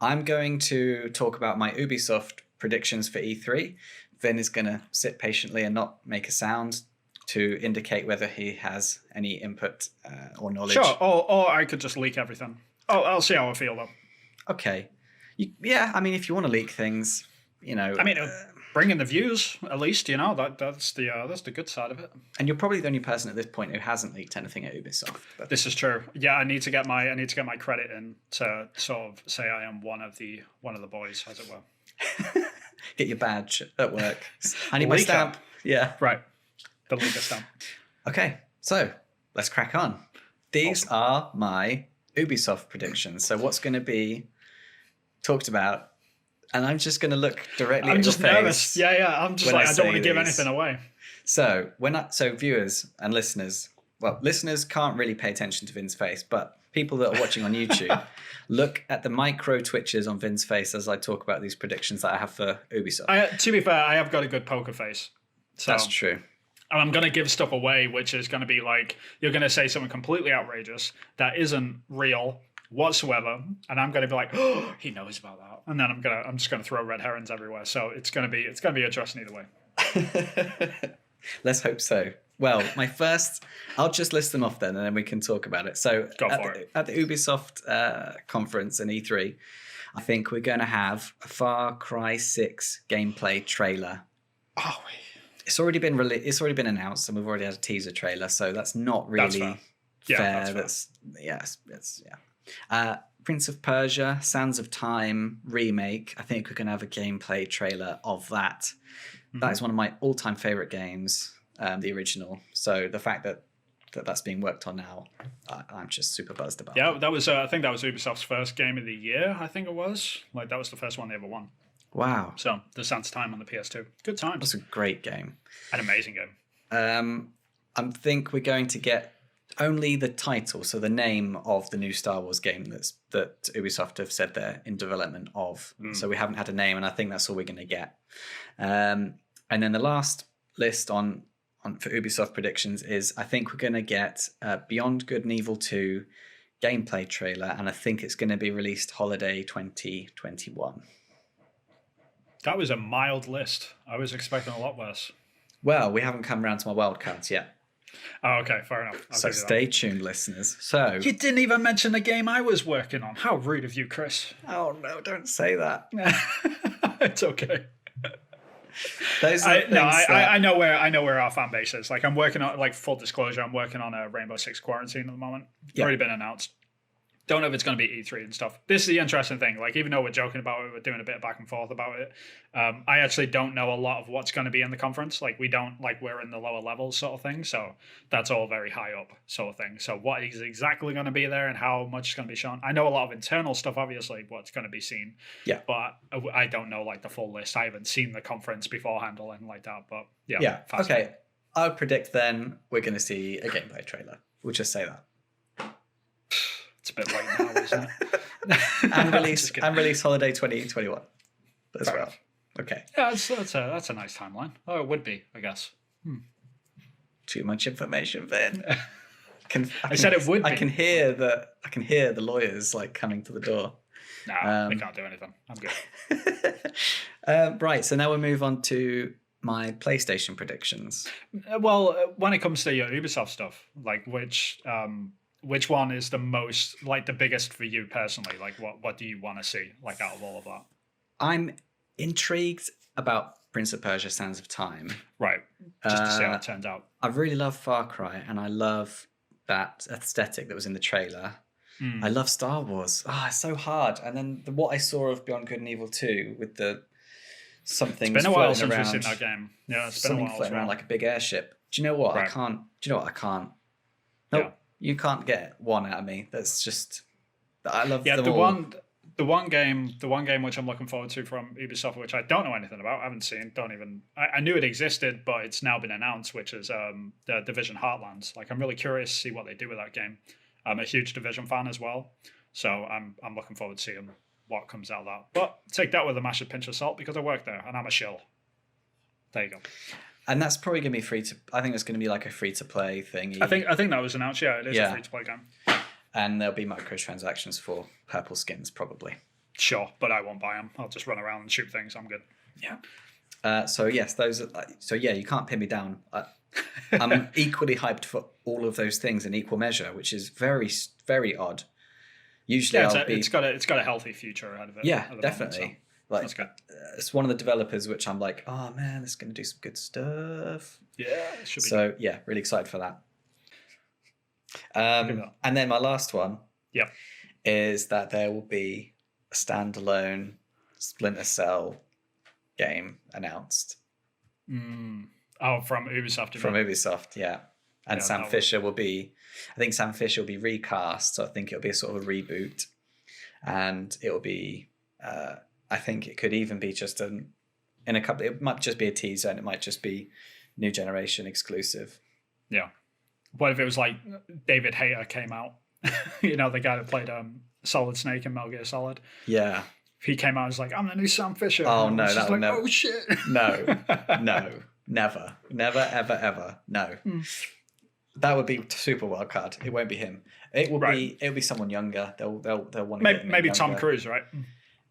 I'm going to talk about my Ubisoft predictions for E3. Vin is going to sit patiently and not make a sound to indicate whether he has any input or knowledge. Sure, or I could just leak everything. Oh, I'll see how I feel, though. Okay. Yeah, I mean, if you want to leak things, I mean, bring in the views, at least, that's the good side of it. And you're probably the only person at this point who hasn't leaked anything at Ubisoft. This is true. Yeah, I need to get my credit in to sort of say I am one of the boys, as it were. Get your badge at work. I need my stamp. Yeah. Right. The leaker stamp. Okay, so let's crack on. These are my Ubisoft predictions. So what's going to be talked about? And I'm just going to look directly. I'm just nervous. Yeah. I'm just like I don't want to give anything away. So viewers and listeners, well, listeners can't really pay attention to Vin's face, but people that are watching on YouTube, look at the micro twitches on Vin's face as I talk about these predictions that I have for Ubisoft. To be fair, I have got a good poker face. So, that's true. And I'm going to give stuff away, which is going to be like, you're going to say something completely outrageous that isn't real whatsoever. And I'm going to be like, oh, he knows about that. And then I'm just going to throw red herrings everywhere. So it's going to be interesting either way. Let's hope so. Well, I'll just list them off then, and then we can talk about it. So at the Ubisoft conference in E3, I think we're going to have a Far Cry 6 gameplay trailer. Oh, it's already been announced, and we've already had a teaser trailer, so that's not really fair. That's Prince of Persia, Sands of Time remake. I think we're going to have a gameplay trailer of that. Mm-hmm. That is one of my all-time favorite games, the original. So the fact that that's being worked on now, I'm just super buzzed about. Yeah, that was I think that was Ubisoft's first game of the year. I think it was that was the first one they ever won. Wow. So the Sands of Time on the PS2, good times. That's a great game. An amazing game. I think we're going to get only the title, so the name of the new Star Wars game that Ubisoft have said they're in development of. So we haven't had a name, and I think that's all we're going to get. And then the last list on for Ubisoft predictions is I think we're going to get Beyond Good and Evil 2 gameplay trailer, and I think it's going to be released holiday 2021. That was a mild list. I was expecting a lot worse. Well, we haven't come around to my wildcards yet. Oh, okay, fair enough. So stay tuned, listeners. So you didn't even mention the game I was working on. How rude of you, Chris. Oh no, don't say that. It's okay. I know where our fan base is. Like I'm working on, like, full disclosure, I'm working on a Rainbow Six Quarantine at the moment. Already been announced. Don't know if it's going to be E3 and stuff. This is the interesting thing. Like, even though we're joking about it, we're doing a bit of back and forth about it. I actually don't know a lot of what's going to be in the conference. Like, we're in the lower levels sort of thing. So that's all very high up sort of thing. So what is exactly going to be there and how much is going to be shown? I know a lot of internal stuff, obviously, what's going to be seen. Yeah. But I don't know, like, the full list. I haven't seen the conference beforehand or anything like that. But yeah. Okay. I would predict then we're going to see a gameplay trailer. We'll just say that. It's a bit late now, isn't it? and release holiday 2021 as well. Enough. Okay. Yeah, that's a nice timeline. Oh, it would be, I guess. Too much information, Vin. I said it would be. I can hear the lawyers like coming to the door. No, they can't do anything. I'm good. Right, so now we'll move on to my PlayStation predictions. Well, when it comes to your Ubisoft stuff, like which one is the most, like, the biggest for you personally? Like, what do you want to see, like, out of all of that? I'm intrigued about Prince of Persia: Sands of Time. Right. Just to see how it turns out. I really love Far Cry, and I love that aesthetic that was in the trailer. I love Star Wars. It's so hard. And then what I saw of Beyond Good and Evil 2 with the something. It's been a while since we've seen that game. Yeah, it's been a while. Floating around like a big airship. Do you know what? Right. I can't. Do you know what? I can't. Nope. Yeah. You can't get one out of me. That's just. I love them all. The one game which I'm looking forward to from Ubisoft, which I don't know anything about, I haven't seen, I knew it existed, but it's now been announced, which is the Division Heartlands. Like, I'm really curious to see what they do with that game. I'm a huge Division fan as well, so I'm looking forward to seeing what comes out of that. But take that with a massive pinch of salt, because I work there and I'm a shill. There you go. And that's probably going to be I think it's going to be like a free-to-play thing. I think that was announced, yeah, it is a free-to-play game. And there'll be microtransactions for purple skins, probably. Sure, but I won't buy them. I'll just run around and shoot things. I'm good. So yes, those are. So yeah, you can't pin me down. I'm equally hyped for all of those things in equal measure, which is very, very odd. Usually, it's got a healthy future ahead of it. Yeah, definitely. Moment, so like that's good. It's one of the developers which I'm like, oh man, it's going to do some good stuff. Yeah, it should be. So good. yeah, really excited for that. And then my last one, is that there will be a standalone Splinter Cell game announced. Oh, from Ubisoft. From Ubisoft, yeah. And Sam Fisher will be, I think Sam Fisher will be recast, so I think it'll be a sort of a reboot. And it'll be, I think it could even be just it might just be a teaser and it might just be new generation exclusive. Yeah. What if it was like David Hayter came out? You know, the guy that played Solid Snake in Metal Gear Solid. Yeah. He came out and was like, I'm the new Sam Fisher. Oh, no, that would never. Oh, shit. No, never, ever, ever. No. That would be super wild card. It won't be him. It'll be someone younger. They'll want to maybe Tom Cruise, right?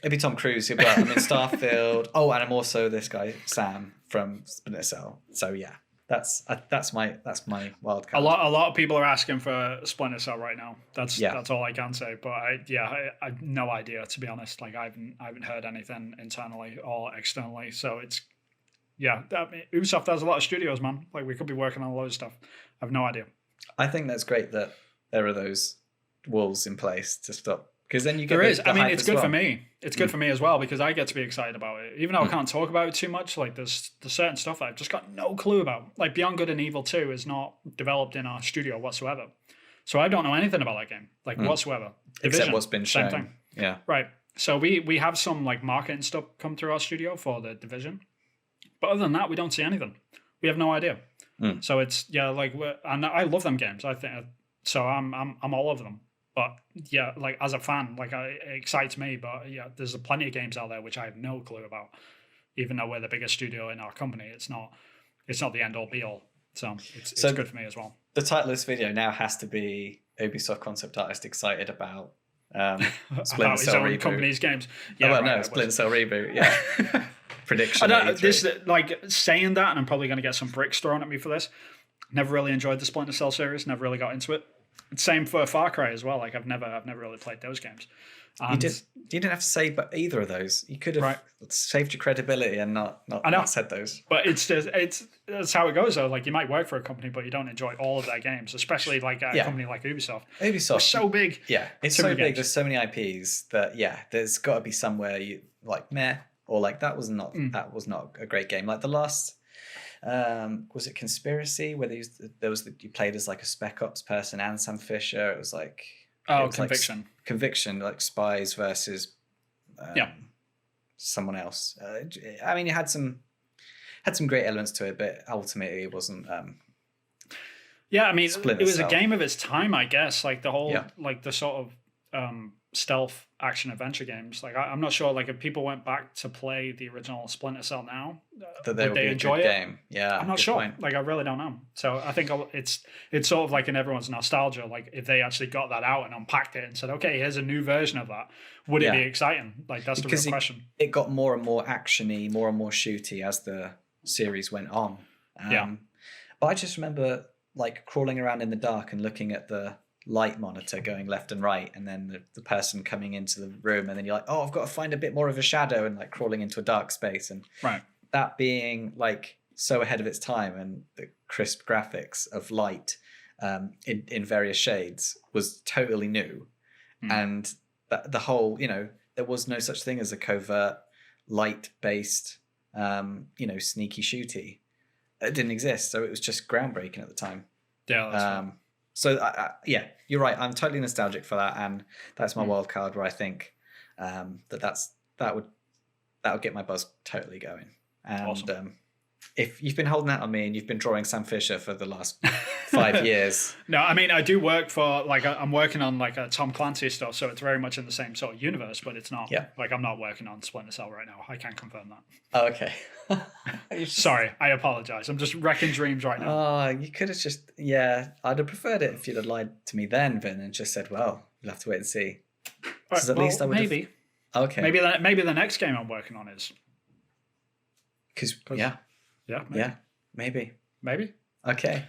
It'll be Tom Cruise. But I'm in Starfield. Oh, and I'm also this guy Sam from Splinter Cell. So yeah, that's my wild card. A lot of people are asking for Splinter Cell right now. That's all I can say. But I have no idea, to be honest. Like I haven't heard anything internally or externally. So it's Ubisoft has a lot of studios, man. Like we could be working on a load of stuff. I have no idea. I think that's great that there are those walls in place to stop, because then you get I mean, it's good for me. It's good for me as well because I get to be excited about it, even though I can't talk about it too much. Like there's certain stuff that I've just got no clue about. Like Beyond Good and Evil 2 is not developed in our studio whatsoever, so I don't know anything about that game, like whatsoever. Division, except what's been shown. Same thing. Yeah. Right. So we have some like marketing stuff come through our studio for the Division, but other than that, we don't see anything. We have no idea. So it's and I love them games. I think so. I'm all over them. But yeah, like as a fan, like it excites me. But yeah, there's plenty of games out there which I have no clue about. Even though we're the biggest studio in our company, it's not the end all be all. So it's good for me as well. The title of this video now has to be Ubisoft concept artist excited about Splinter Cell reboot. Company's games. Yeah, Splinter Cell reboot. Yeah. Prediction. This like saying that, and I'm probably going to get some bricks thrown at me for this. Never really enjoyed the Splinter Cell series. Never really got into it. Same for Far Cry as well. Like I've never really played those games. And you didn't have to say but either of those. You could have saved your credibility and not said those. But that's how it goes though. Like you might work for a company, but you don't enjoy all of their games, especially like a company like Ubisoft. Ubisoft, so big. Yeah, it's so big. There's so many IPs that there's got to be somewhere you like meh or like that was not a great game. Like the last. Was it Conspiracy where you played as like a Spec Ops person and Sam Fisher? It was like Conviction. Like, Conviction, like spies versus someone else. I mean, it had some great elements to it, but ultimately it wasn't. I mean, it was a game of its time, I guess. Like the whole like the sort of stealth action adventure games. Like I'm not sure. Like if people went back to play the original Splinter Cell now, would they enjoy it? Game. Yeah, I'm not sure. Point. Like I really don't know. So I think it's sort of like in everyone's nostalgia. Like if they actually got that out and unpacked it and said, okay, here's a new version of that, would it be exciting? Like that's the real question. It got more and more actiony, more and more shooty as the series went on. But I just remember like crawling around in the dark and looking at the light monitor going left and right, and then the person coming into the room, and then you're like, oh, I've got to find a bit more of a shadow, and like crawling into a dark space, and that being like so ahead of its time, and the crisp graphics of light in various shades was totally new. And the whole, there was no such thing as a covert light based sneaky shooty. It didn't exist, so it was just groundbreaking at the time. That's so you're right. I'm totally nostalgic for that, and that's my wild card where I think that would get my buzz totally going. And awesome. If you've been holding out on me and you've been drawing Sam Fisher for the last 5 years, no, I mean I do work for I'm working on like a Tom Clancy stuff, so it's very much in the same sort of universe, but it's not. Like I'm not working on Splinter Cell right now. I can't confirm that. Oh, okay. Sorry, I apologize. I'm just wrecking dreams right now. Oh, you could have just I'd have preferred it if you'd have lied to me then, Vin, and just said, well, you'll have to wait and see. Right, at least I would maybe. Okay. Maybe the next game I'm working on is. Because yeah, maybe. maybe. Maybe. Okay.